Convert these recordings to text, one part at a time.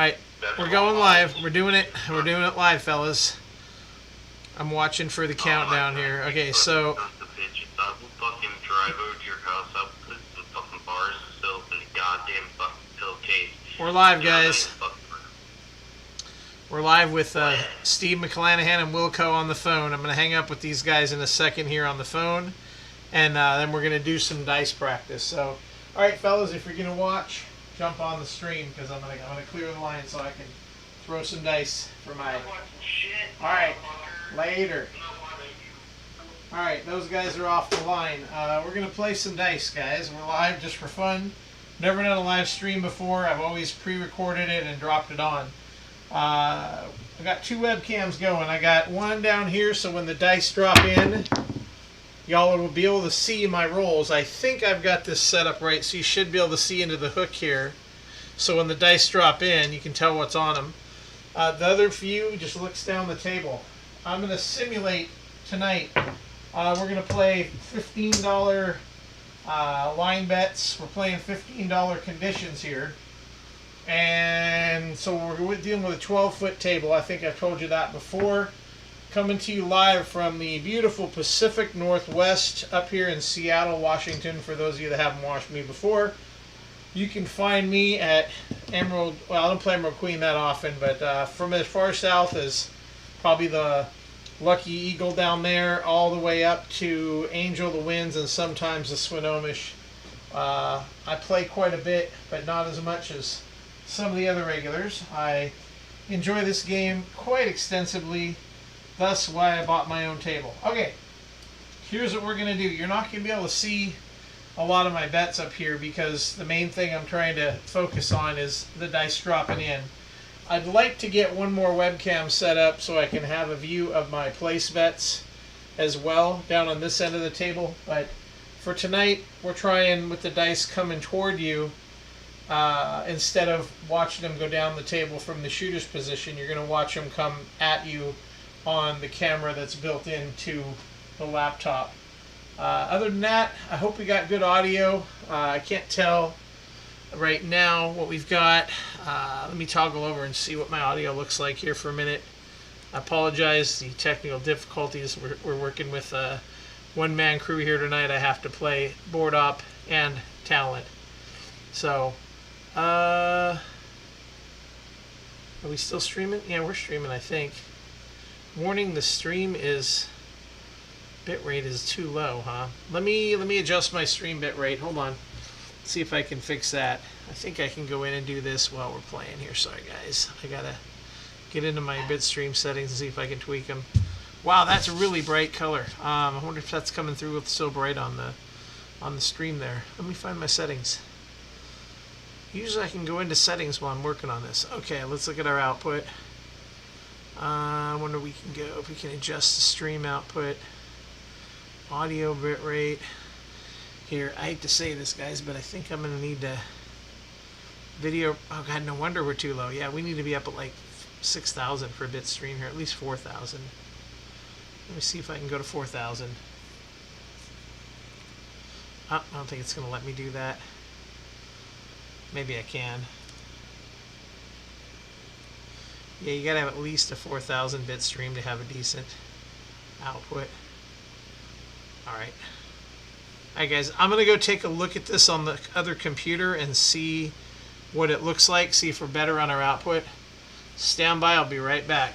Alright, we're going live. We're doing it. We're doing it live, fellas. I'm watching for the countdown here. Okay, so... I will fucking drive over to your house. I'll put the fucking bars of soap in the goddamn fucking pillowcase. We're live, guys. We're live with Steve McClanahan and Wilco on the phone. I'm going to hang up with these guys in a second here on the phone. And then we're going to do some dice practice. So, alright, fellas, if you're going to watch, jump on the stream because I'm going to clear the line so I can throw some dice for my... Alright, later. Alright, those guys are off the line. We're going to play some dice, guys. We're live just for fun. Never done a live stream before. I've always pre-recorded it and dropped it on. I got two webcams going. I got one down here so when the dice drop in, y'all will be able to see my rolls. I think I've got this set up right so you should be able to see into the hook here. So when the dice drop in, you can tell what's on them. The other view just looks down the table. I'm going to simulate tonight. We're going to play $15 line bets. We're playing $15 conditions here. And so we're dealing with a 12-foot table. I think I've told you that before. Coming to you live from the beautiful Pacific Northwest up here in Seattle, Washington, for those of you that haven't watched me before. You can find me at Emerald, well, I don't play Emerald Queen that often, but from as far south as probably the Lucky Eagle down there, all the way up to Angel of the Winds and sometimes the Swinomish. I play quite a bit, but not as much as some of the other regulars. I enjoy this game quite extensively, thus why I bought my own table. Okay, here's what we're going to do. You're not going to be able to see a lot of my bets up here because the main thing I'm trying to focus on is the dice dropping in. I'd like to get one more webcam set up so I can have a view of my place bets as well down on this end of the table. But for tonight, we're trying with the dice coming toward you. Instead of watching them go down the table from the shooter's position, you're going to watch them come at you on the camera that's built into the laptop. Other than that, I hope we got good audio. I can't tell right now what we've got. Let me toggle over and see what my audio looks like here for a minute. I apologize, the technical difficulties. We're working with a one-man crew here tonight. I have to play board op and talent. So, are we still streaming? Yeah, we're streaming, I think. Warning, the stream is... bitrate is too low, huh? Let me adjust my stream bitrate. Hold on. See if I can fix that. I think I can go in and do this while we're playing here. Sorry, guys. I gotta get into my bitstream settings and see if I can tweak them. Wow, that's a really bright color. I wonder if that's coming through with so bright on the stream there. Let me find my settings. Usually I can go into settings while I'm working on this. Okay, let's look at our output. I wonder we can go if we can adjust the stream output. Audio bitrate. Here, I hate to say this, guys, but I think I'm going to need to video. Oh, God, no wonder we're too low. Yeah, we need to be up at like 6,000 for a bit stream here, at least 4,000. Let me see if I can go to 4,000. Oh, I don't think it's going to let me do that. Maybe I can. Yeah, you got to have at least a 4,000 bit stream to have a decent output. Alright. Alright, guys, I'm going to go take a look at this on the other computer and see what it looks like, see if we're better on our output. Stand by, I'll be right back.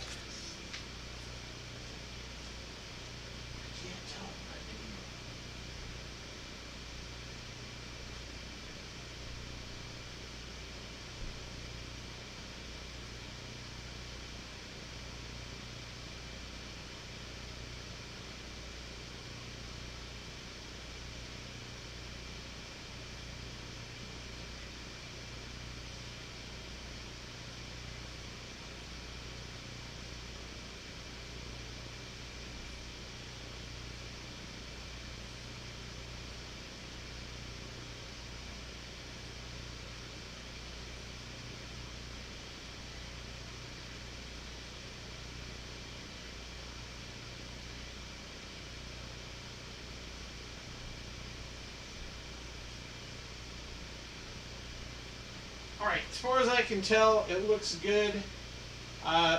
Alright, as far as I can tell, it looks good.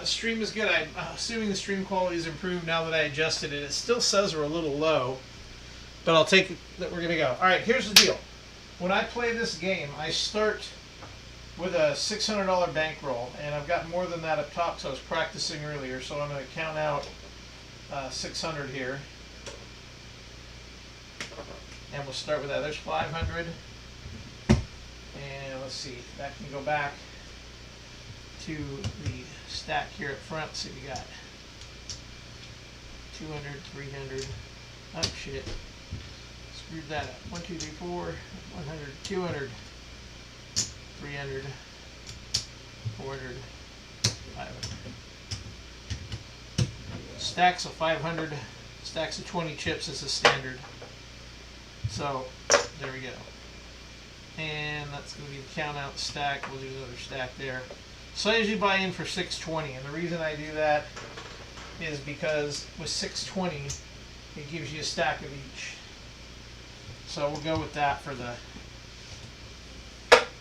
Stream is good. I'm assuming the stream quality is improved now that I adjusted it. It still says we're a little low, but I'll take it that we're going to go. Alright, here's the deal. When I play this game, I start with a $600 bankroll, and I've got more than that up top because I was practicing earlier, so I'm going to count out 600 here. And we'll start with that. There's 500. And let's see, that can go back to the stack here up front. So you got 200, 300. Oh shit. Screwed that up. 1, 2, 3, 4, 100, 200, 300, 400, 500. Stacks of 500, stacks of 20 chips is the standard. So, there we go. And that's going to be the count out stack. We'll do another stack there. So I usually buy in for 620, and the reason I do that is because with 620, it gives you a stack of each. So we'll go with that for the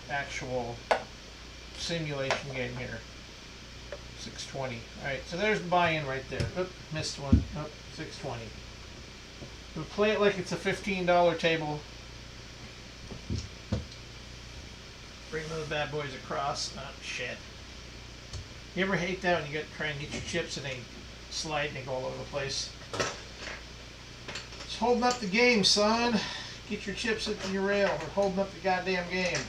actual simulation game here. 620. Alright, so there's the buy-in right there. Oop, missed one. Oop, 620. We'll play it like it's a $15 table. Bring those bad boys across. Oh, shit. You ever hate that when you try and get your chips and they slide and they go all over the place? Just holding up the game, son. Get your chips at your rail. We're holding up the goddamn game.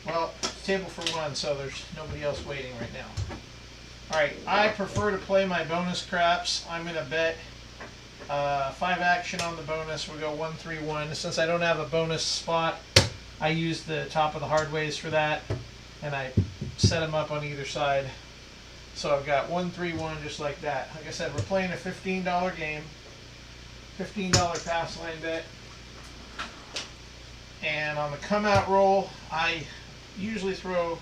Well, it's table for one, so there's nobody else waiting right now. Alright, I prefer to play my bonus craps. I'm going to bet 5 action on the bonus. We'll go 1, 3, 1. Since I don't have a bonus spot, I use the top of the hard ways for that, and I set them up on either side. So I've got 1, 3, 1 just like that. Like I said, we're playing a $15 game, $15 pass line bet. And on the come out roll, I usually throw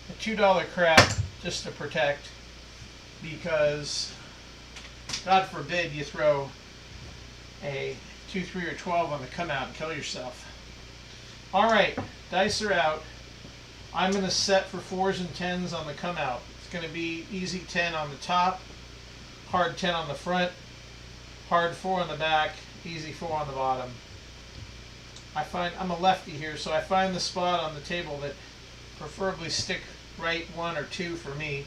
a $2 crap just to protect, because God forbid you throw a 2, 3, or 12 on the come out and kill yourself. Alright, dice are out. I'm going to set for 4s and 10s on the come out. It's going to be easy 10 on the top, hard 10 on the front, hard 4 on the back, easy 4 on the bottom. I'm a lefty here, so I find the spot on the table that preferably stick right 1 or 2 for me.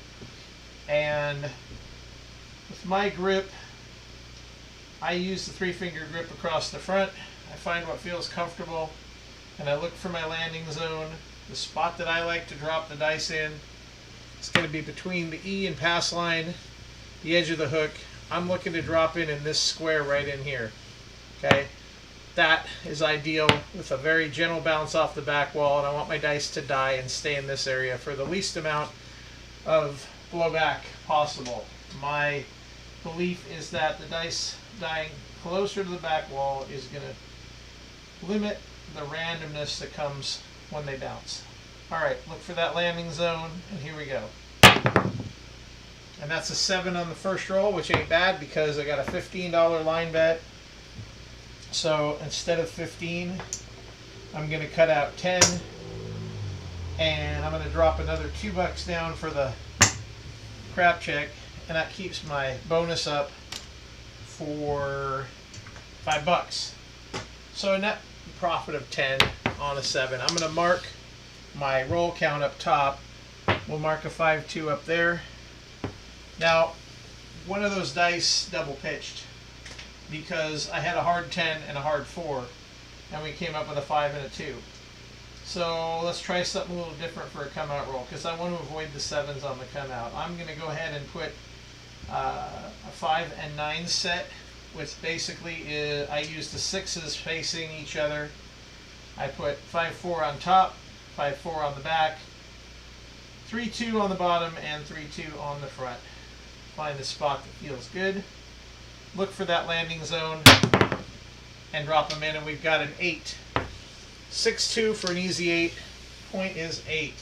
And with my grip, I use the 3-finger grip across the front. I find what feels comfortable, and I look for my landing zone. The spot that I like to drop the dice in is going to be between the E and pass line, the edge of the hook. I'm looking to drop in this square right in here. Okay, that is ideal with a very gentle bounce off the back wall, and I want my dice to die and stay in this area for the least amount of blowback possible. My belief is that the dice dying closer to the back wall is going to limit the randomness that comes when they bounce. Alright, look for that landing zone, and here we go. And that's a 7 on the first roll, which ain't bad because I got a $15 line bet. So instead of 15, I'm going to cut out 10, and I'm going to drop another $2 down for the crap check, and that keeps my bonus up for $5. So a net profit of 10 on a 7. I'm going to mark my roll count up top. We'll mark a 5-2 up there. Now, one of those dice double pitched because I had a hard 10 and a hard 4, and we came up with a 5 and a 2. So let's try something a little different for a come out roll, because I want to avoid the 7s on the come out. I'm going to go ahead and put a 5 and 9 set, which basically is, I use the 6s facing each other. I put 5-4 on top, 5-4 on the back, 3-2 on the bottom, and 3-2 on the front. Find a spot that feels good. Look for that landing zone and drop them in, and we've got an 8. 6-2 for an easy 8. Point is 8.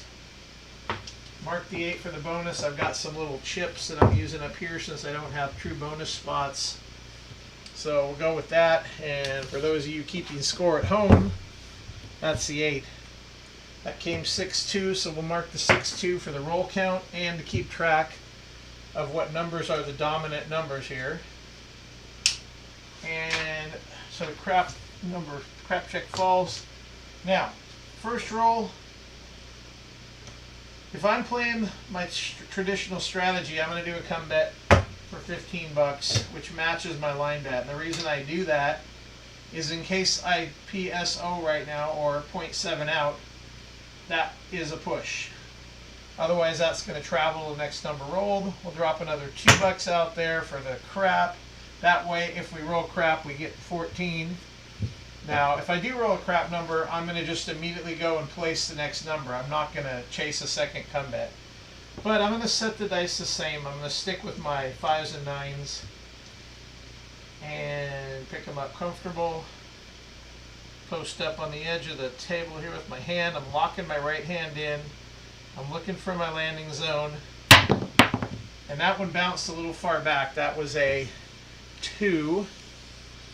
Mark the 8 for the bonus. I've got some little chips that I'm using up here since I don't have true bonus spots. So we'll go with that. And for those of you keeping score at home, that's the 8. That came 6-2, so we'll mark the 6-2 for the roll count and to keep track of what numbers are the dominant numbers here. And so crap check falls. Now, first roll, if I'm playing my traditional strategy, I'm going to do a come bet for 15 bucks, which matches my line bet. And the reason I do that is in case I PSO right now or 0.7 out, that is a push. Otherwise, that's going to travel the next number rolled. We'll drop another 2 bucks out there for the crap. That way, if we roll crap, we get 14. Now, if I do roll a crap number, I'm going to just immediately go and place the next number. I'm not going to chase a second come bet. But I'm going to set the dice the same. I'm going to stick with my 5s and 9s and pick them up comfortable. Post up on the edge of the table here with my hand. I'm locking my right hand in. I'm looking for my landing zone. And that one bounced a little far back. That was a 2.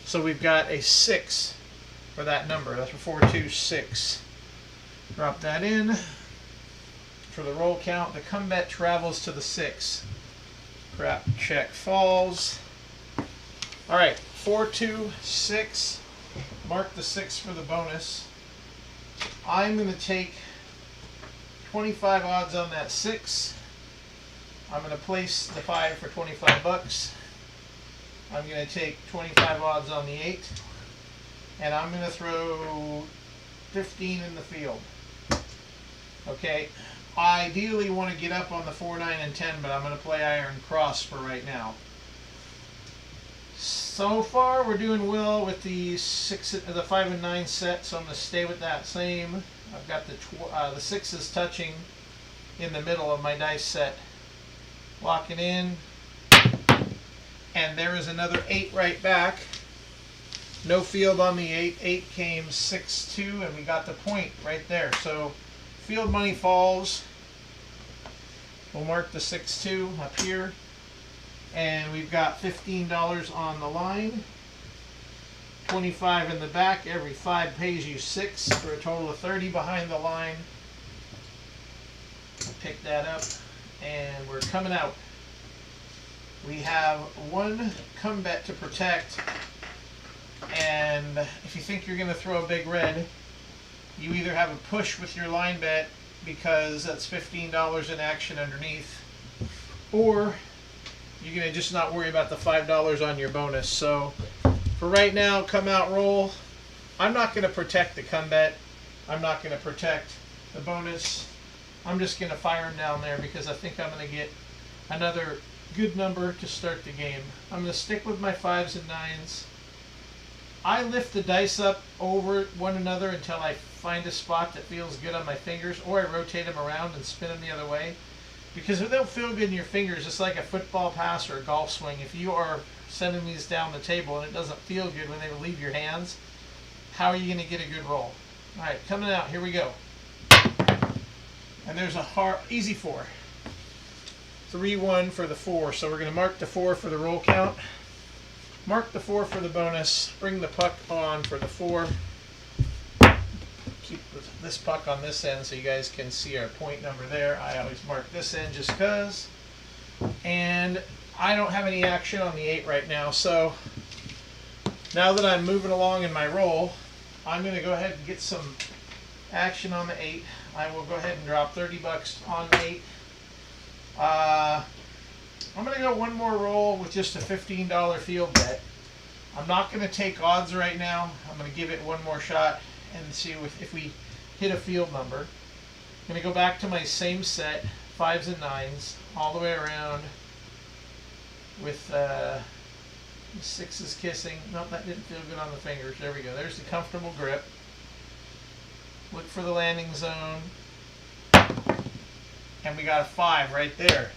So we've got a 6 for that number. That's a 426. Drop that in. For the roll count, the come bet travels to the 6. Crap check falls. Alright, 426. Mark the 6 for the bonus. I'm going to take 25 odds on that 6. I'm going to place the 5 for 25 bucks. I'm going to take 25 odds on the 8. And I'm going to throw 15 in the field. Okay, I ideally want to get up on the 4, 9, and 10, but I'm going to play iron cross for right now. So far, we're doing well with the 5 and 9 set, so I'm going to stay with that same. I've got the 6s touching in the middle of my dice set. Locking in. And there is another 8 right back. No field on the 8. 8 came 6-2, and we got the point right there. So field money falls. We'll mark the 6-2 up here. And we've got $15 on the line. 25 in the back. Every 5 pays you 6 for a total of 30 behind the line. Pick that up, and we're coming out. We have 1 come bet to protect, and if you think you're going to throw a big red, you either have a push with your line bet because that's $15 in action underneath, or you're going to just not worry about the $5 on your bonus. So for right now, come out roll. I'm not going to protect the come bet. I'm not going to protect the bonus. I'm just going to fire them down there because I think I'm going to get another good number to start the game. I'm going to stick with my 5s and 9s. I lift the dice up over one another until I find a spot that feels good on my fingers, or I rotate them around and spin them the other way. Because if they don't feel good in your fingers, it's like a football pass or a golf swing. If you are sending these down the table and it doesn't feel good when they leave your hands, how are you going to get a good roll? All right, coming out, here we go. And there's a easy 4. 3-1 for the 4. So we're going to mark the 4 for the roll count. Mark the 4 for the bonus. Bring the puck on for the 4. Keep this puck on this end so you guys can see our point number there. I always mark this end just because. And I don't have any action on the 8 right now. So now that I'm moving along in my roll, I'm going to go ahead and get some action on the 8. I will go ahead and drop 30 bucks on the 8. I'm going to go one more roll with just a $15 field bet. I'm not going to take odds right now. I'm going to give it one more shot and see if we hit a field number. I'm going to go back to my same set, 5s and 9s, all the way around with 6s kissing. Nope, that didn't feel good on the fingers. There we go. There's the comfortable grip. Look for the landing zone. And we got a 5 right there.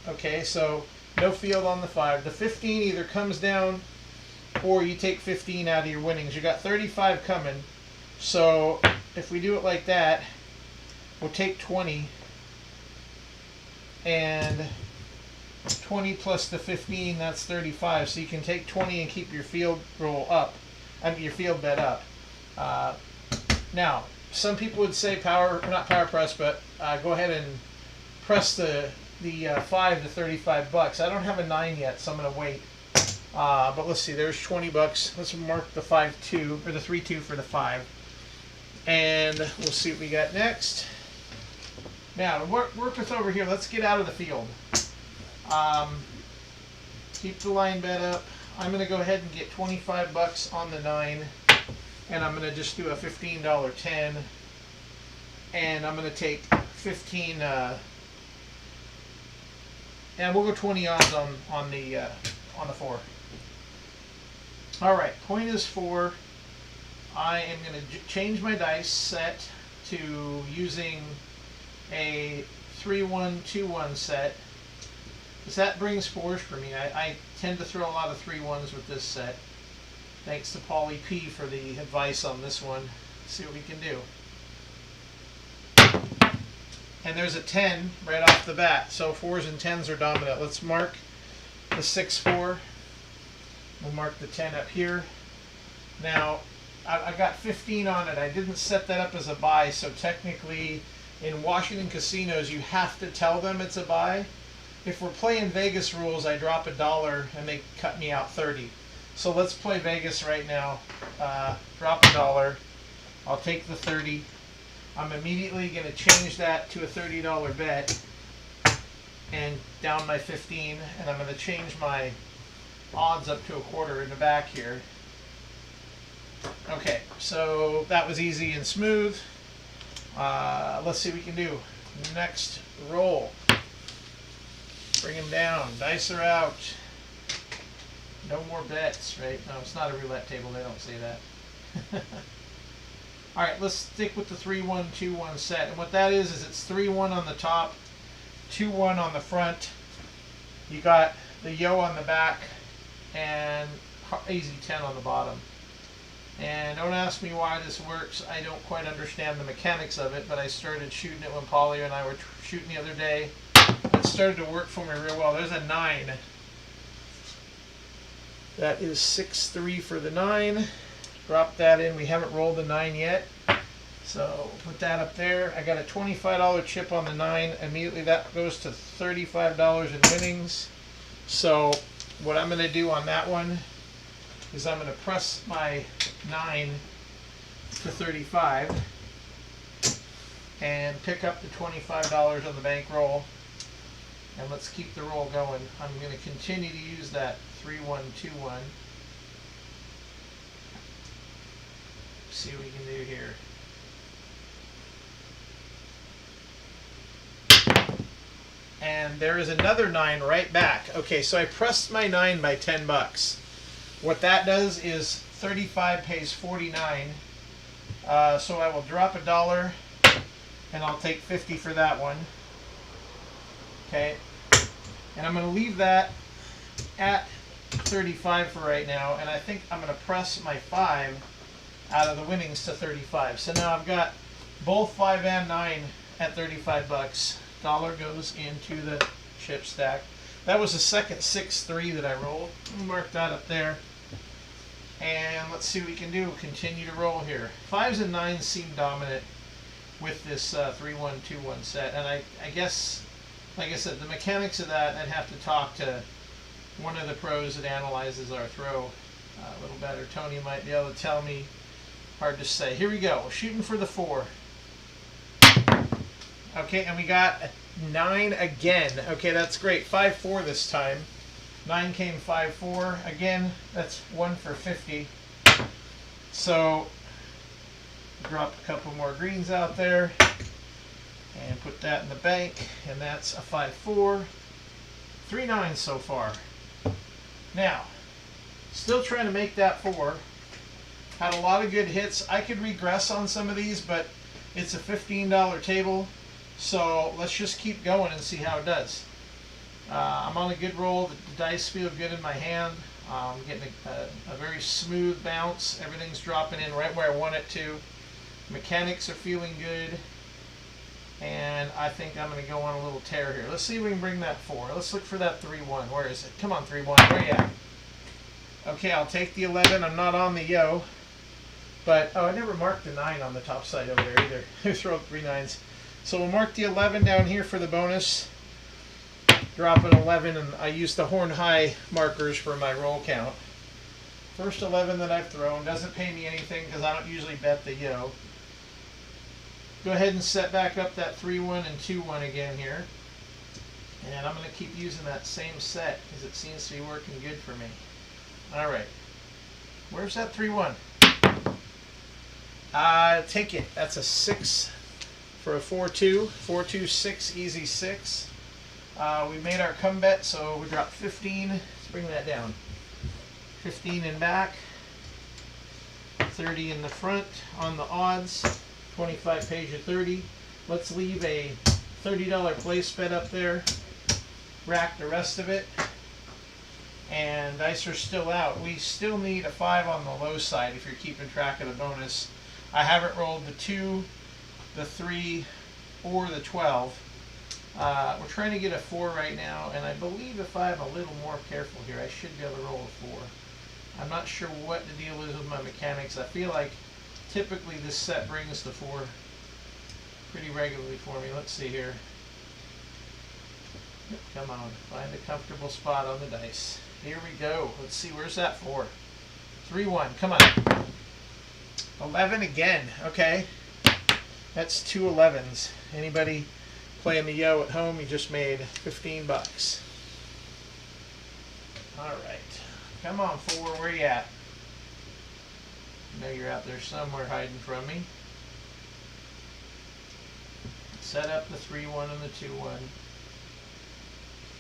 Okay, so no field on the 5. The 15 either comes down or you take 15 out of your winnings. You got 35 coming. So if we do it like that, we'll take 20. And 20 plus the 15, that's 35. So you can take 20 and keep your field roll up. I mean, your field bet up. Now, some people would say not power press, but go ahead and press the 5 to 35 bucks. I don't have a 9 yet, so I'm going to wait. But let's see, there's 20 bucks. Let's mark the 5-2 or the 3-2 for the 5. And we'll see what we got next. Now, to work with over here, let's get out of the field. Keep the line bet up. I'm going to go ahead and get 25 bucks on the 9. And I'm going to just do a $15 10. And I'm going to take 15, and we'll go 20 odds on the 4. All right, point is 4. I am going to change my dice set to using a 3-1-2-1 set. Because that brings 4s for me. I tend to throw a lot of 3-1s with this set. Thanks to Paulie P for the advice on this one. Let's see what we can do. And there's a 10 right off the bat. So 4s and 10s are dominant. Let's mark the 6-4. We'll mark the 10 up here. Now, I've got 15 on it. I didn't set that up as a buy, so technically in Washington casinos you have to tell them it's a buy. If we're playing Vegas rules, I drop $1 and they cut me out 30. So let's play Vegas right now. Drop $1. I'll take the 30. I'm immediately going to change that to a $30 bet and down my 15, and I'm going to change my odds up to a quarter in the back here. Okay, so that was easy and smooth. Let's see what we can do. Next roll. Bring him down. Dice are out. No more bets, right? No, it's not a roulette table. They don't say that. All right, let's stick with the 3-1-2-1 set. And what that is it's 3-1 on the top, 2-1 on the front. You got the yo on the back, and easy 10 on the bottom. And don't ask me why this works. I don't quite understand the mechanics of it, but I started shooting it when Polly and I were shooting the other day. It started to work for me real well. There's a 9. That is 6-3 for the 9. Drop that in. We haven't rolled the 9 yet. So put that up there. I got a $25 chip on the 9. Immediately that goes to $35 in winnings. So what I'm going to do on that one is I'm going to press my 9 to 35 and pick up the $25 on the bankroll. And let's keep the roll going. I'm going to continue to use that 3-1-2-1. See what we can do here. And there is another 9 right back. Okay, so I pressed my 9 by 10 bucks. What that does is 35 pays 49. So I will drop $1 and I'll take 50 for that one. Okay. And I'm going to leave that at 35 for right now. And I think I'm going to press my 5 out of the winnings to 35. So now I've got both 5 and 9 at 35 bucks. Dollar goes into the chip stack. That was the second 6-3 that I rolled. Mark that up there. And let's see what we can do. Continue to roll here. 5s and 9s seem dominant with this 3-1-2-1 set. And I guess, like I said, the mechanics of that, I'd have to talk to one of the pros that analyzes our throw a little better. Tony might be able to tell me. Hard to say. Here we go. We're shooting for the 4. Okay, and we got a 9 again. Okay, that's great. 5-4 this time. 9 came 5-4. Again, that's 1 for 50. So, drop a couple more greens out there. And put that in the bank. And that's a 5-4. 3 9s so far. Now, still trying to make that 4. Had a lot of good hits. I could regress on some of these, but it's a $15 table. So let's just keep going and see how it does. I'm on a good roll. The dice feel good in my hand. I'm getting a very smooth bounce. Everything's dropping in right where I want it to. Mechanics are feeling good. And I think I'm going to go on a little tear here. Let's see if we can bring that 4. Let's look for that 3-1. Where is it? Come on, 3-1. Where are you at? Okay, I'll take the 11. I'm not on the yo. But, oh, I never marked the 9 on the top side over there either. I throw 3 9s. So we'll mark the 11 down here for the bonus. Drop an 11, and I use the horn high markers for my roll count. First 11 that I've thrown. Doesn't pay me anything because I don't usually bet the yo. Go ahead and set back up that 3-1 and 2-1 again here. And I'm going to keep using that same set because it seems to be working good for me. Alright. Where's that 3-1? Take it. That's a 6 for a 4-2. 4-2, 6, easy 6. We made our come bet, so we dropped 15. Let's bring that down. 15 in back. 30 in the front on the odds. 25 page of 30. Let's leave a $30 place bet up there. Rack the rest of it. And dice are still out. We still need a 5 on the low side if you're keeping track of the bonus. I haven't rolled the 2, the 3, or the 12. We're trying to get a 4 right now, and I believe if I'm a little more careful here, I should be able to roll a 4. I'm not sure what the deal is with my mechanics. I feel like typically this set brings the 4 pretty regularly for me. Let's see here. Come on, find a comfortable spot on the dice. Here we go. Let's see, where's that 4? 3-1, come on. 11 again, okay. That's 2 11s. Anybody playing the yo at home, you just made 15 bucks. Alright, come on 4, where you at? I know you're out there somewhere hiding from me. Set up the 3-1 and the 2-1.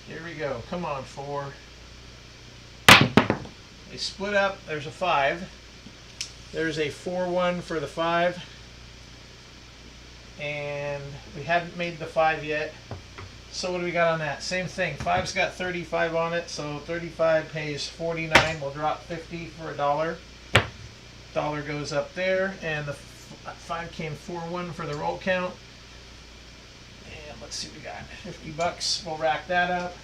Here we go. Come on, 4. They split up. There's a 5. There's a 4-1 for the 5. And we hadn't made the 5 yet. So what do we got on that? Same thing. 5's got 35 on it. So 35 pays 49. We'll drop 50 for $1. Dollar goes up there. And the 5 came 4-1 for the roll count. Let's see, we got 50 bucks. We'll rack that up.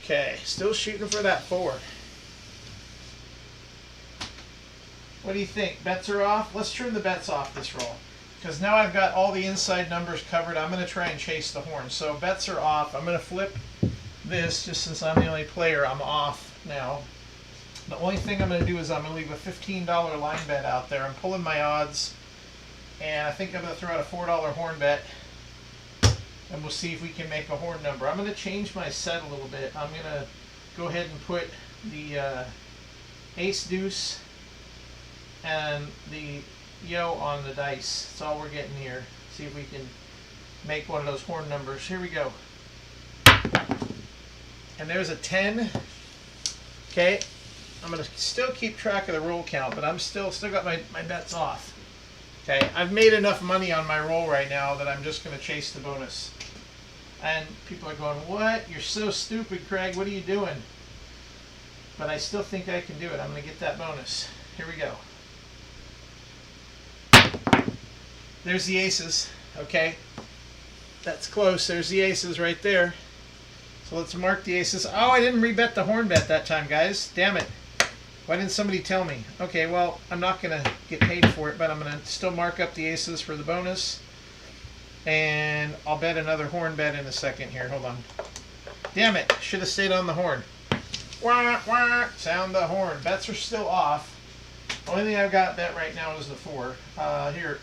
Okay, still shooting for that 4. What do you think? Bets are off? Let's trim the bets off this roll. Because now I've got all the inside numbers covered. I'm going to try and chase the horn. So bets are off. I'm going to flip this just since I'm the only player. I'm off now. The only thing I'm going to do is I'm going to leave a $15 line bet out there. I'm pulling my odds. And I think I'm going to throw out a $4 horn bet. And we'll see if we can make a horn number. I'm going to change my set a little bit. I'm going to go ahead and put the ace deuce and the yo on the dice. That's all we're getting here. See if we can make one of those horn numbers. Here we go. And there's a 10. Okay. I'm going to still keep track of the roll count, but I'm still got my bets off. Okay, I've made enough money on my roll right now that I'm just going to chase the bonus. And people are going, what? You're so stupid, Craig. What are you doing? But I still think I can do it. I'm going to get that bonus. Here we go. There's the aces. Okay, that's close. There's the aces right there. So let's mark the aces. Oh, I didn't rebet the horn bet that time, guys. Damn it. Why didn't somebody tell me? Okay, well, I'm not going to get paid for it, but I'm going to still mark up the aces for the bonus. And I'll bet another horn bet in a second here. Hold on. Damn it. Should have stayed on the horn. Wah, wah. Sound the horn. Bets are still off. The only thing I've got bet right now is the 4. Here,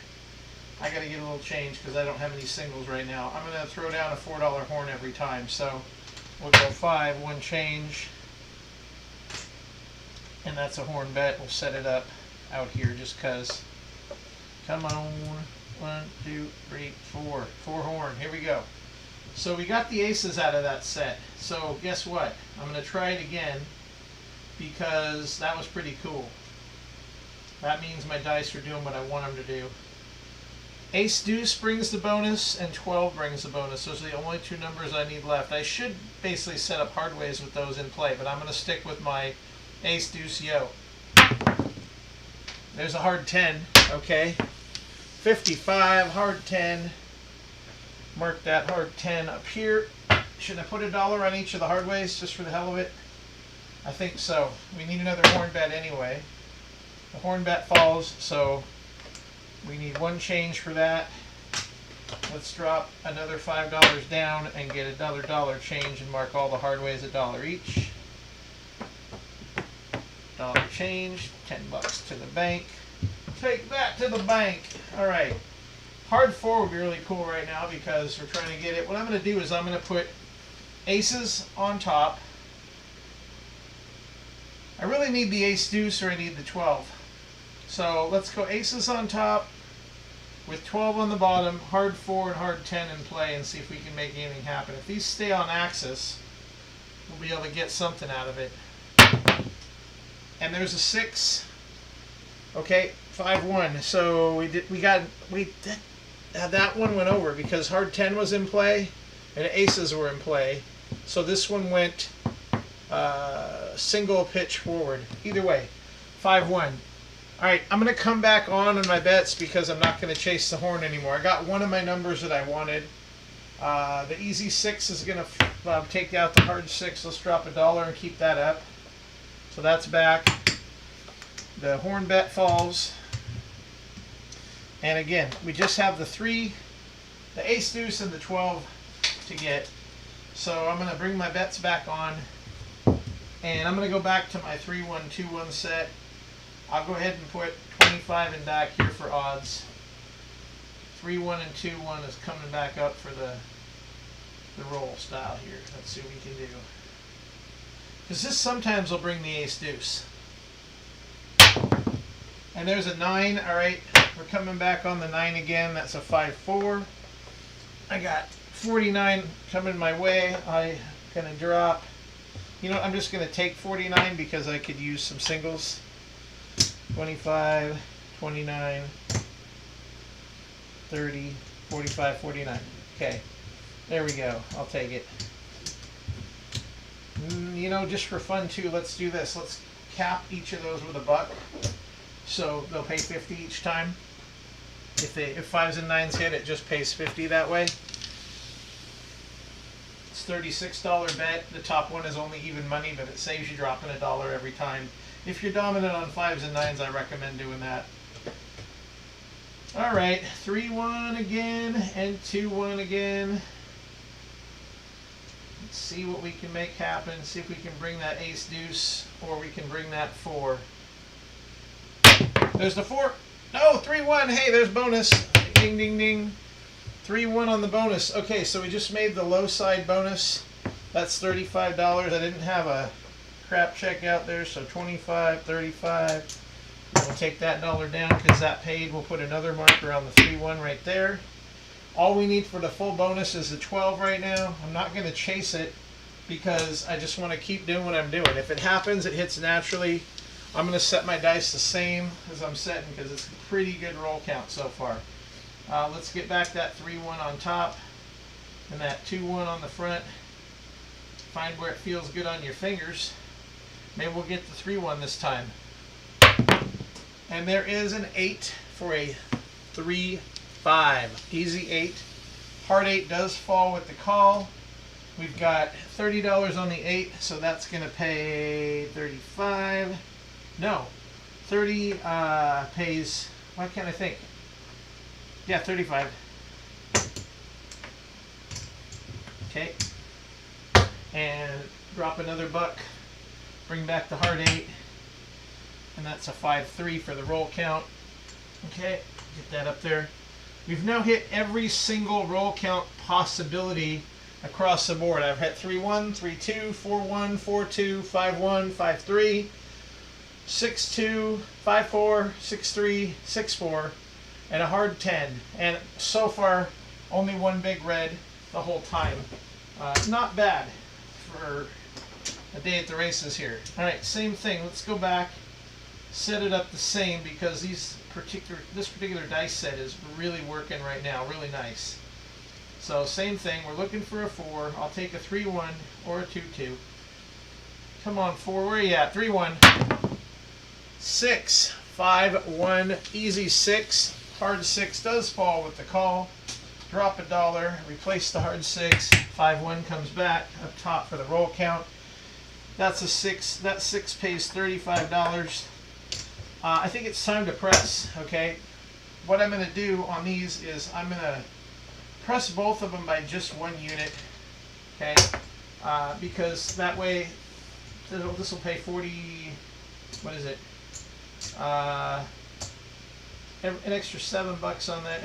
I got to get a little change because I don't have any singles right now. I'm going to throw down a $4 horn every time. So we'll go 5, 1 change. And that's a horn bet. We'll set it up out here just because. Come on. 1, 2, 3, 4. 4 horn. Here we go. So we got the aces out of that set. So guess what? I'm going to try it again because that was pretty cool. That means my dice are doing what I want them to do. Ace deuce brings the bonus and 12 brings the bonus. Those are the only 2 numbers I need left. I should basically set up hard ways with those in play, but I'm going to stick with my ace deuce yo. There's a hard 10. Okay. 55 hard 10. Mark that hard 10 up here. Should I put $1 on each of the hard ways just for the hell of it? I think so. We need another horn bet anyway. The horn bet falls, so we need one change for that. Let's drop another $5 down and get another dollar change and mark all the hard ways $1 each. Dollar change, $10 to the bank. Take that to the bank. All right. Hard 4 would be really cool right now because we're trying to get it. What I'm going to do is I'm going to put aces on top. I really need the ace deuce or I need the 12. So let's go aces on top with 12 on the bottom, hard 4 and hard 10 in play and see if we can make anything happen. If these stay on axis, we'll be able to get something out of it. And there's a 6. Okay, 5-1. So that one went over because hard 10 was in play and aces were in play. So this one went single pitch forward. Either way, 5-1. All right, I'm going to come back on my bets because I'm not going to chase the horn anymore. I got one of my numbers that I wanted. The easy 6 is going to take out the hard 6. Let's drop $1 and keep that up. So that's back. The horn bet falls. And again, we just have the 3, the ace deuce, and the 12 to get. So I'm going to bring my bets back on. And I'm going to go back to my 3-1-2-1 set. I'll go ahead and put 25 in back here for odds. 3-1 and 2-1 is coming back up for the roll style here. Let's see what we can do. Because this sometimes will bring the ace deuce. And there's a 9. All right, we're coming back on the 9 again. That's a 5-4. I got 49 coming my way. I'm going to drop. You know, I'm just going to take 49 because I could use some singles. 25, 29, 30, 45, 49. Okay, there we go. I'll take it. You know, just for fun too, let's do this. Let's cap each of those with $1. So they'll pay 50 each time. If 5s and 9s hit, it just pays 50 that way. It's $36 bet. The top one is only even money, but it saves you dropping $1 every time. If you're dominant on 5s and 9s, I recommend doing that. All right, 3-1 again and 2-1 again. Let's see what we can make happen. See if we can bring that ace deuce or we can bring that 4. There's the 4. No, 3-1. Hey, there's bonus. Ding, ding, ding. 3-1 on the bonus. Okay, so we just made the low side bonus. That's $35. I didn't have a crap check out there, so 25, 35. We'll take that $1 down because that paid. We'll put another marker on the 3-1 right there. All we need for the full bonus is the 12 right now. I'm not going to chase it because I just want to keep doing what I'm doing. If it happens, it hits naturally. I'm going to set my dice the same as I'm setting because it's a pretty good roll count so far. Let's get back that 3-1 on top and that 2-1 on the front. Find where it feels good on your fingers. Maybe we'll get the 3-1 this time. And there is an 8 for a 3-5. Easy 8. Hard 8 does fall with the call. We've got $30 on the 8, so that's going to pay 35. No, 30 pays, why can't I think? Yeah, 35. Okay. And drop another $1. Bring back the hard 8. And that's a 5-3 for the roll count. Okay, get that up there. We've now hit every single roll count possibility across the board. I've hit 3-1, 3-2, 4-1, 4-2, 5-1, 5-3, 6-2, 5-4, 6-3, 6-4, and a hard 10. And so far, only one big red the whole time. Not bad for a day at the races here. All right, same thing. Let's go back, set it up the same because this particular dice set is really working right now, really nice. So same thing, we're looking for a 4. I'll take a 3-1 or a 2-2. Come on, 4, where are you at? 3-1. 6, 5-1, easy 6. Hard 6 does fall with the call. Drop $1, replace the hard 6. 5-1 comes back up top for the roll count. That's a 6. That 6 pays $35. I think it's time to press, okay? What I'm going to do on these is I'm going to press both of them by just 1 unit, okay? Because that way, this will pay 40, what is it? An extra $7 on that.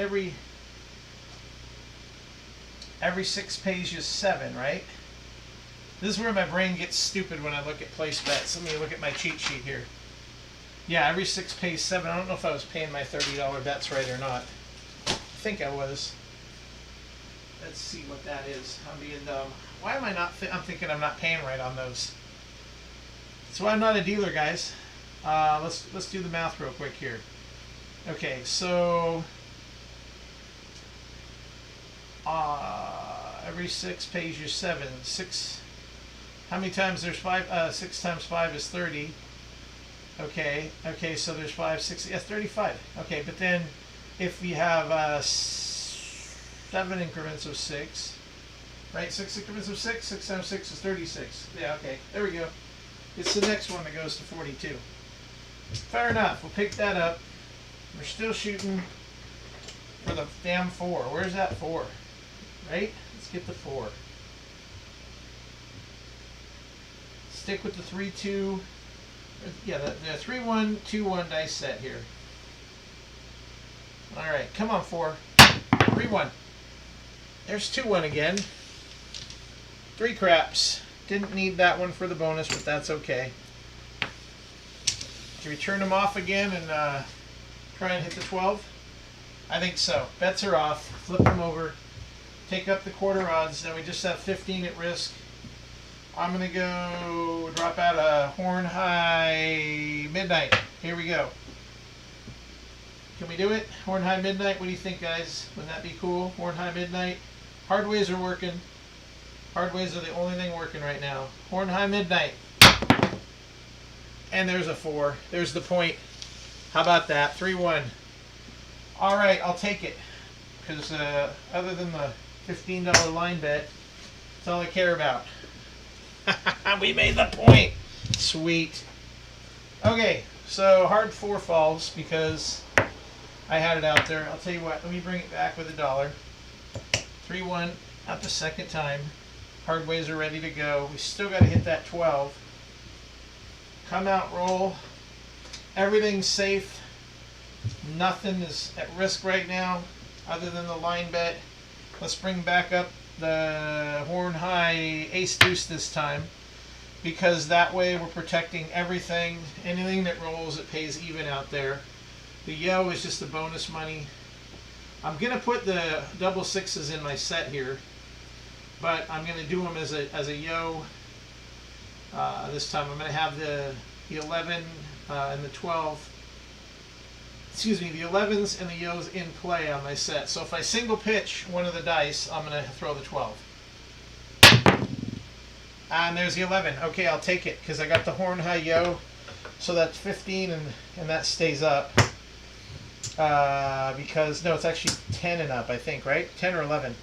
Every 6 pays you 7, right? This is where my brain gets stupid when I look at place bets. Let me look at my cheat sheet here. Yeah, every 6 pays 7. I don't know if I was paying my $30 bets right or not. I think I was. Let's see what that is. I'm being dumb. Why am I not? I'm thinking I'm not paying right on those. That's why I'm not a dealer, guys. Let's do the math real quick here. Okay, so every 6 pays you 7. 6. How many times there's 5? 6 times 5 is 30. Okay, so there's 5, 6, yes, 35. Okay, but then if you have 7 increments of 6, right? 6 increments of 6, 6 times 6 is 36. Yeah, okay, there we go. It's the next one that goes to 42. Fair enough, we'll pick that up. We're still shooting for the damn 4. Where's that 4? Right? Let's get the 4. Stick with the 3-2. Yeah, the 3-1-2-1 dice set here. Alright, come on, 4. 3-1. There's 2-1 again. 3 craps. Didn't need that one for the bonus, but that's okay. Can we turn them off again and try and hit the 12? I think so. Bets are off. Flip them over. Take up the quarter odds. Now we just have 15 at risk. I'm going to go drop out a horn high midnight. Here we go. Can we do it? Horn high midnight. What do you think, guys? Wouldn't that be cool? Horn high midnight. Hard ways are working. Hard ways are the only thing working right now. Horn high midnight. And there's a 4. There's the point. How about that? 3-1. All right, I'll take it. Because other than the $15 line bet, that's all I care about. We made the point. Sweet. Okay, so hard 4 falls because I had it out there. I'll tell you what, let me bring it back with $1. 3-1 out the second time. Hard ways are ready to go. We still got to hit that 12. Come out, roll. Everything's safe. Nothing is at risk right now other than the line bet. Let's bring back up the horn high ace deuce this time, because that way we're protecting everything. Anything that rolls, it pays even out there. The yo is just the bonus money. I'm gonna put the double 6s in my set here, but I'm gonna do them as a yo this time. I'm gonna have the 11 and the 12. Excuse me, the 11s and the yos in play on my set. So if I single pitch one of the dice, I'm going to throw the 12. And there's the 11. Okay, I'll take it because I got the horn high yo. So that's 15 and that stays up. Because, no, it's actually 10 and up, I think, right? 10 or 11.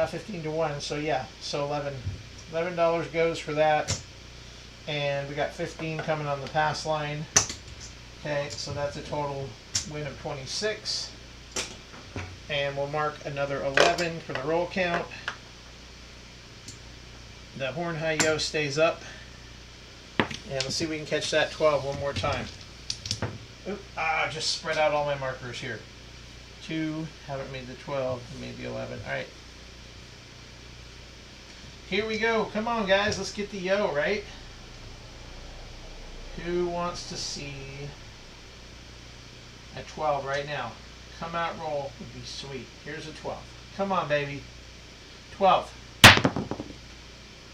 15 to 1, so yeah, so 11. $11 goes for that. And we got 15 coming on the pass line. Okay, so that's a total win of 26. And we'll mark another 11 for the roll count. The horn high yo stays up. And let's see if we can catch that 12 one more time. Oop, just spread out all my markers here. 2, haven't made the 12, made the 11. Alright. Here we go. Come on, guys, let's get the yo, right? Who wants to see a 12 right now? Come out, roll would be sweet. Here's a 12. Come on, baby. 12.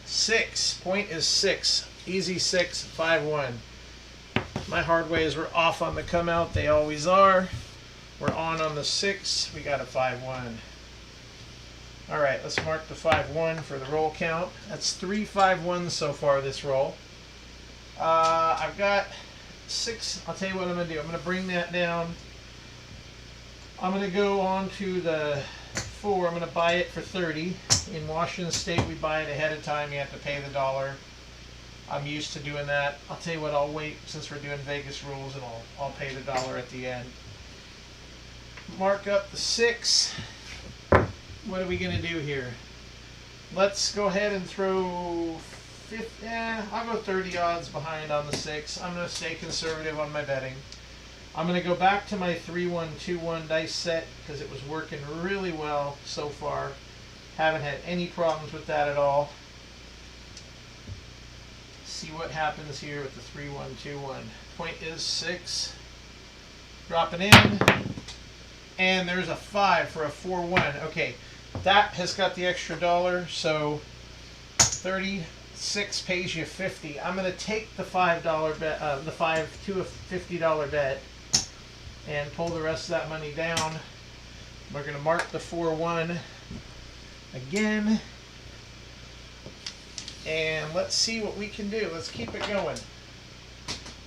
6. Point is 6. Easy 6. 5-1. My hard ways were off on the come out. They always are. We're on the 6. We got a 5-1. All right, let's mark the 5-1 for the roll count. That's 3 5-1s so far this roll. I've got 6. I'll tell you what I'm going to do. I'm going to bring that down. I'm going to go on to the 4. I'm going to buy it for 30. In Washington State, we buy it ahead of time. You have to pay the $1. I'm used to doing that. I'll tell you what, I'll wait since we're doing Vegas rules, and I'll pay the $1 at the end. Mark up the 6. What are we going to do here? Let's go ahead and throw 50. I'll go 30 odds behind on the 6. I'm going to stay conservative on my betting. I'm going to go back to my 3-1-2-1 dice set because it was working really well so far. Haven't had any problems with that at all. See what happens here with the 3-1-2-1. Point is 6. Dropping in. And there's a 5 for a 4-1. Okay, that has got the extra $1, so 36 pays you 50. I'm going to take the $5 bet, the 5 to a $50 bet, and pull the rest of that money down. We're going to mark the 4-1 again, and let's see what we can do. Let's keep it going.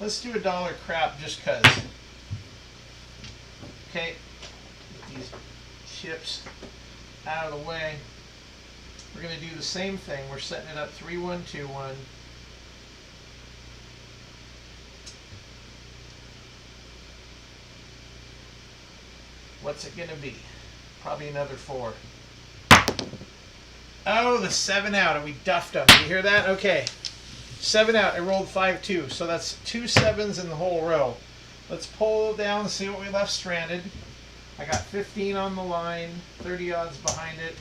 Let's do $1 crap just cause. Okay, get these chips out of the way. We're going to do the same thing. We're setting it up 3-1-2-1. What's it going to be? Probably another 4. Oh, the 7 out, and we duffed them. Did you hear that? Okay. 7 out. I rolled 5-2, so that's 2 7s in the whole row. Let's pull down and see what we left stranded. I got 15 on the line, 30 odds behind it.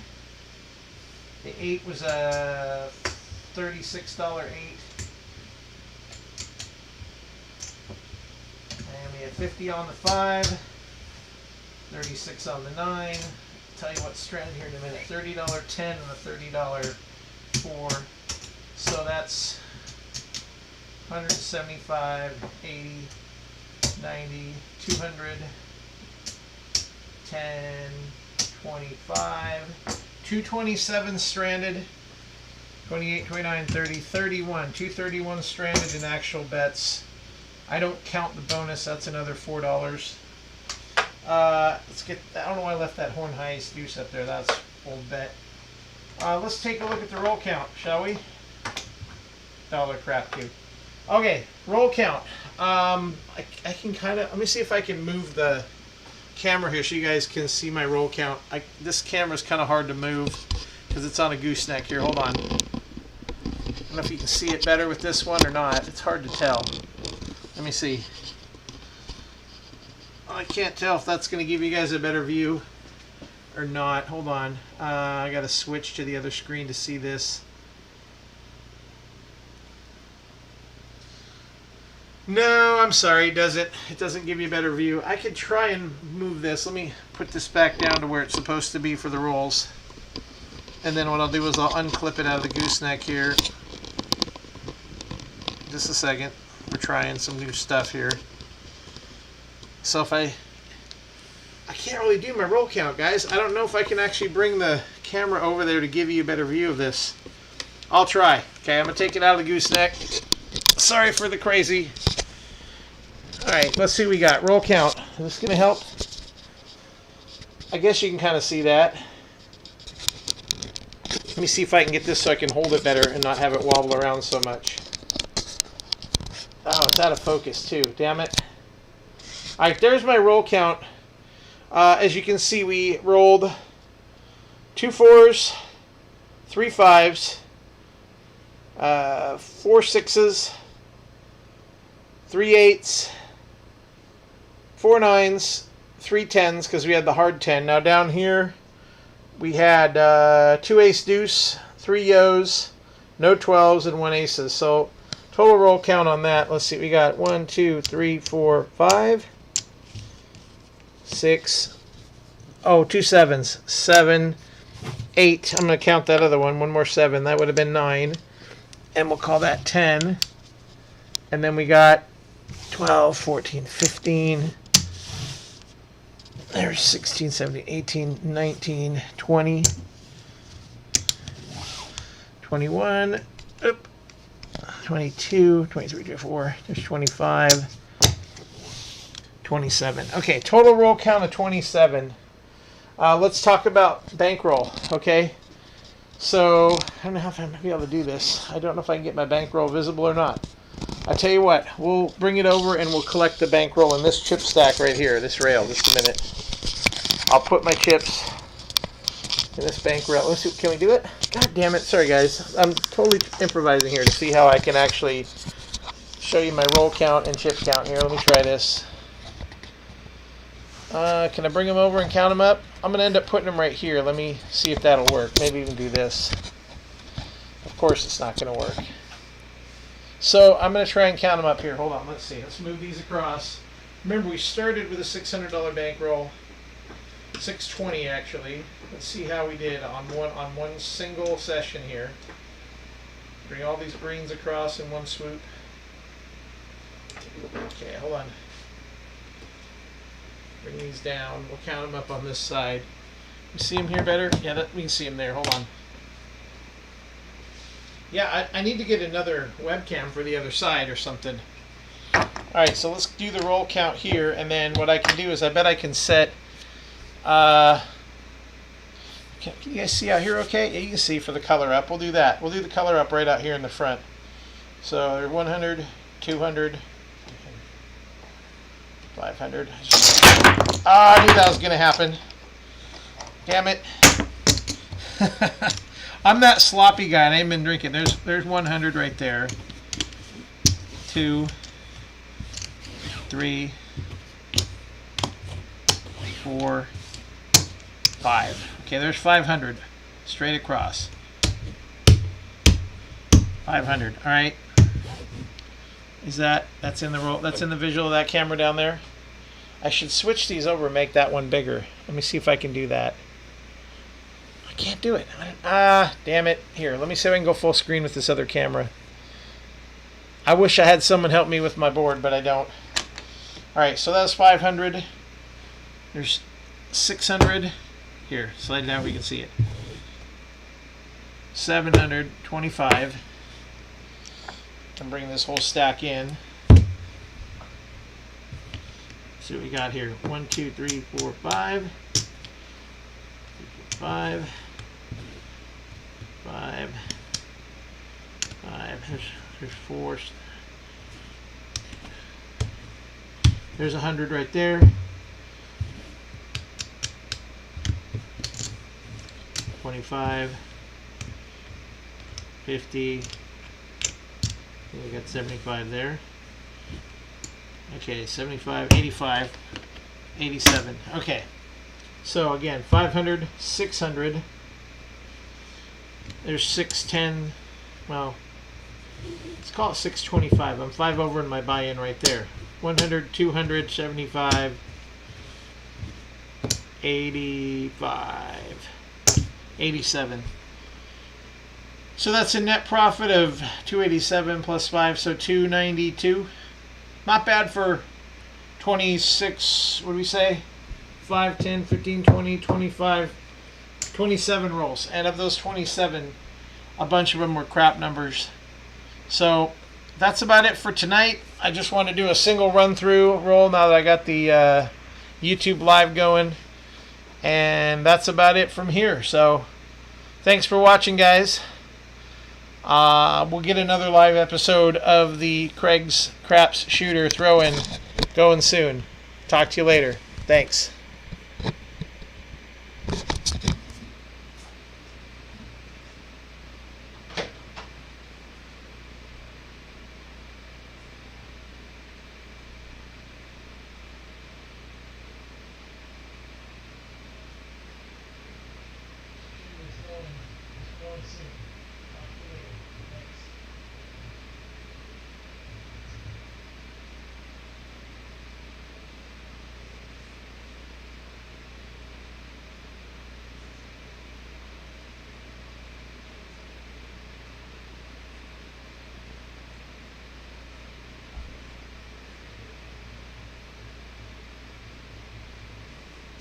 The 8 was a $36 8. And we had 50 on the 5, 36 on the 9. Tell you what's stranded here in a minute. $30 10 and a $30 4. So that's 175, 80, 90, 200, 10, 25, 227 stranded, 28, 29, 30, 31, 231 stranded in actual bets. I don't count the bonus, that's another $4. Let's get, I don't know why I left that horn highest deuce up there, that's old bet. Let's take a look at the roll count, shall we? $1 crap too. Okay, roll count. I can kind of, let me see if I can move the camera here so you guys can see my roll count. This camera's kind of hard to move because it's on a gooseneck here. Hold on. I don't know if you can see it better with this one or not. It's hard to tell. Let me see. I can't tell if that's going to give you guys a better view or not. Hold on. I got to switch to the other screen to see this. No, I'm sorry, it doesn't. It doesn't give you a better view. I could try and move this. Let me put this back down to where it's supposed to be for the rolls. And then what I'll do is I'll unclip it out of the gooseneck here. Just a second. We're trying some new stuff here. So if I can't really do my roll count, guys. I don't know if I can actually bring the camera over there to give you a better view of this. I'll try. Okay, I'm going to take it out of the gooseneck. Sorry for the crazy. Alright, let's see what we got. Roll count. Is this going to help? I guess you can kind of see that. Let me see if I can get this so I can hold it better and not have it wobble around so much. Oh, it's out of focus too. Damn it. Alright, there's my roll count. As you can see, we rolled 2 4s, 3 5s, 4 6s, 3 8s, 4 9s, 3 10s because we had the hard 10. Now down here we had 2 ace deuce, 3 yos, no 12s, and 1 aces. So total roll count on that. Let's see, we got 1, 2, 3, 4, 5, 6. Oh, 2 7s, 7, 8. I'm going to count that other one. One more 7. That would have been 9. And we'll call that 10. And then we got 12, 14, 15. There's 16, 17, 18, 19, 20, 21, 22, 23, 24. There's 25, 27. Okay, total roll count of 27. Let's talk about bankroll, okay? So I don't know how I'm gonna be able to do this. I don't know if I can get my bankroll visible or not. I tell you what, we'll bring it over and we'll collect the bankroll in this chip stack right here, this rail. Just a minute. I'll put my chips in this bankroll. Let's see, can we do it? God damn it! Sorry guys, I'm totally improvising here to see how I can actually show you my roll count and chip count here. Let me try this. Can I bring them over and count them up? I'm going to end up putting them right here. Let me see if that'll work. Maybe even do this. Of course it's not going to work. So I'm going to try and count them up here. Hold on, let's see. Let's move these across. Remember, we started with a $600 bankroll. $620 actually. Let's see how we did on one single session here. Bring all these greens across in one swoop. Okay, hold on. Bring these down. We'll count them up on this side. You see them here better? Yeah, we can see them there. Hold on. Yeah, I need to get another webcam for the other side or something. Alright, so let's do the roll count here, and then what I can do is I bet I can set... can you guys see out here okay? Yeah, you can see for the color up. We'll do that. We'll do the color up right out here in the front. So they're 100, 200... 500. I knew that was going to happen. Damn it. I'm that sloppy guy and I ain't been drinking. There's 100 right there. 2, 3, 4, 5. Okay, there's 500 straight across. 500. All right. That's in the roll? That's in the visual of that camera down there. I should switch these over and make that one bigger. Let me see if I can do that. I can't do it. Damn it. Here, let me see if I can go full screen with this other camera. I wish I had someone help me with my board, but I don't. Alright, so that's 500. There's 600. Here, slide it down, we can see it. 725. And bring this whole stack in. See what we got here. 1, 2, 3, 4, 5. 5. 5. 5. There's 4. There's 100 right there. 25. 50. We got 75 there. Okay, 75, 85, 87. Okay. So again, 500, 600. There's 610. Well, let's call it 625. I'm 5 over in my buy-in right there. 100, 200, 75, 85, 87. So that's a net profit of 287 plus 5, so 292. Not bad for 26, what do we say? 5, 10, 15, 20, 25, 27 rolls. And of those 27, a bunch of them were crap numbers. So that's about it for tonight. I just want to do a single run-through roll now that I got the YouTube live going. And that's about it from here. So thanks for watching, guys. We'll get another live episode of the Craig's Craps Shooter throw-in going soon. Talk to you later. Thanks.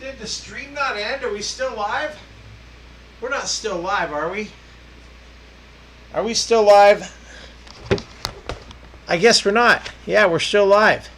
Did the stream not end? Are we still live? We're not still live, are we? Are we still live? I guess we're not. Yeah, we're still live.